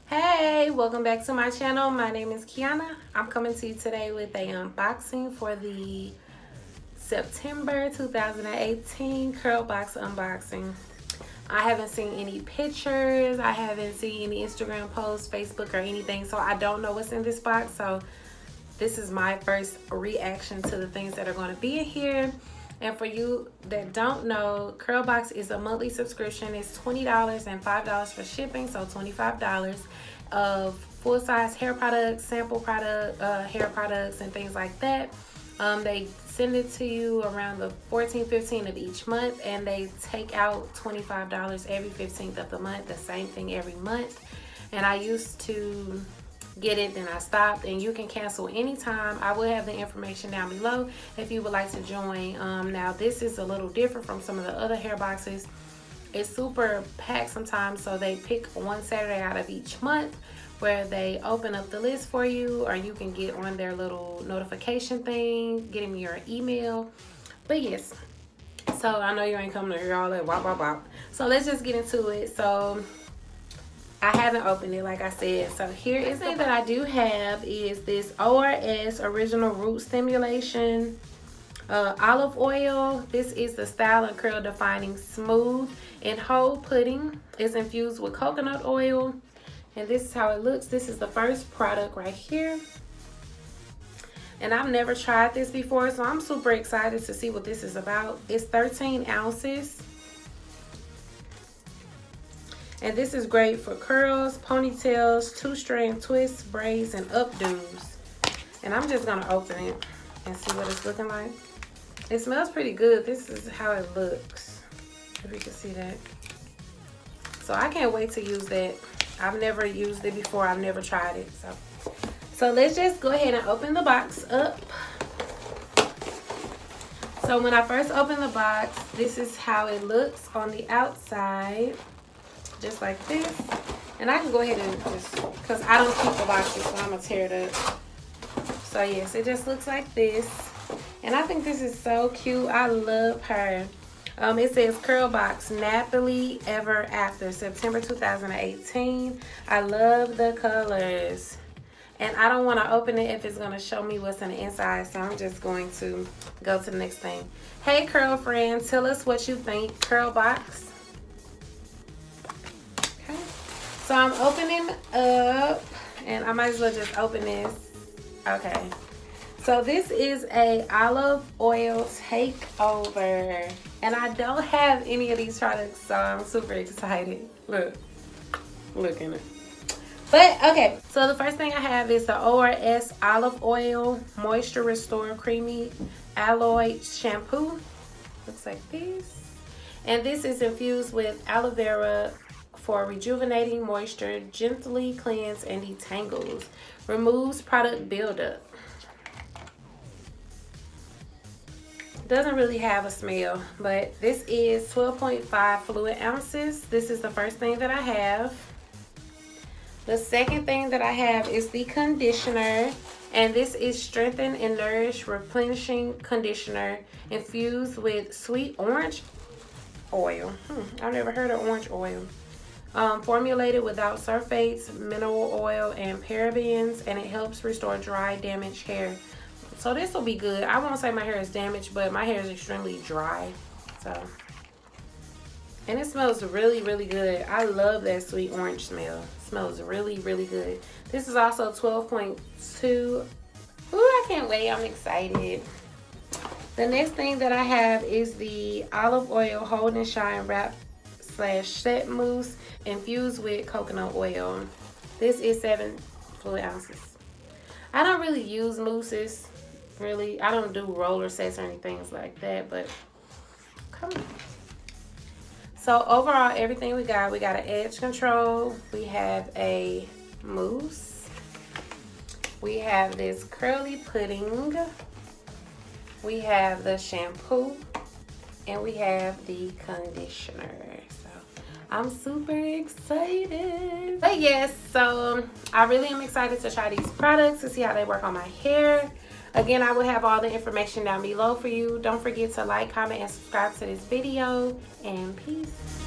Hey, welcome back to my channel. My name is Kiana. I'm coming to you today with a unboxing for the September 2018 Curl Box unboxing. I haven't seen any pictures, I haven't seen any Instagram posts, Facebook or anything, so I don't know what's in this box. So this is my first reaction to the things that are going to be in here. And for you that don't know, Curl Box is a monthly subscription. It's $20 and $5 for shipping, so $25 of full-size hair products, sample product, hair products, and things like that. They send it to you around the 14th, 15th of each month, and they take out $25 every 15th of the month. The same thing every month. And I used to get it, then I stopped, and you can cancel anytime. I will have the information down below if you would like to join. Now this is a little different from some of the other hair boxes. It's super packed sometimes, so they pick one Saturday out of each month where they open up the list for you, or you can get on their little notification thing, getting your email. But yes, so I know you ain't coming to hear all that wop wop wop, so let's just get into it. So I haven't opened it, like I said. So here is the thing that I do have is this ORS Original Root Stimulation Olive Oil. This is the Style and Curl Defining Smooth and Whole Pudding. It's infused with coconut oil, and this is how it looks. This is the first product right here, and I've never tried this before, so I'm super excited to see what this is about. It's 13 ounces. And this is great for curls, ponytails, two-strand twists, braids, and updos. And I'm just gonna open it and see what it's looking like. It smells pretty good. This is how it looks, if you can see that. So I can't wait to use that. I've never used it before. I've never tried it. So let's just go ahead and open the box up. So when I first opened the box, this is how it looks on the outside. Just like this. And I can go ahead and just, because I don't keep the boxes, so I'm gonna tear it up. So yes, it just looks like this, and I think this is so cute. I love her. It says Curl Box Nappily Ever After, September 2018. I love the colors, and I don't want to open it if it's going to show me what's on the inside, so I'm just going to go to the next thing. Hey curl friends, tell us what you think. Curl Box. So I'm opening up, and I might as well just open this. Okay. So this is a olive oil takeover, and I don't have any of these products, so I'm super excited. Look in it. But okay, so the first thing I have is the ORS Olive Oil Moisture Restore Creamy Aloe Shampoo. Looks like this. And this is infused with aloe vera for rejuvenating moisture, gently cleanse and detangles, removes product buildup. Doesn't really have a smell, but this is 12.5 fluid ounces. This is the first thing that I have. The second thing that I have is the conditioner, and this is Strengthen and Nourish Replenishing Conditioner infused with sweet orange oil. I've never heard of orange oil. Formulated without sulfates, mineral oil, and parabens, and it helps restore dry, damaged hair. So this will be good. I won't say my hair is damaged, but my hair is extremely dry. So, and it smells really, really good. I love that sweet orange smell. It smells really, really good. This is also 12.2. Ooh, I can't wait. I'm excited. The next thing that I have is the Olive Oil Hold and Shine Wrap / Set Mousse infused with coconut oil. This is 7 fluid ounces. I don't really use mousses, really. I don't do roller sets or anything like that, but come on. So overall, everything we got an edge control, we have a mousse, we have this curly pudding, we have the shampoo, and we have the conditioner. I'm super excited. But yes, so I really am excited to try these products to see how they work on my hair. Again, I will have all the information down below for you. Don't forget to like, comment, and subscribe to this video. And peace.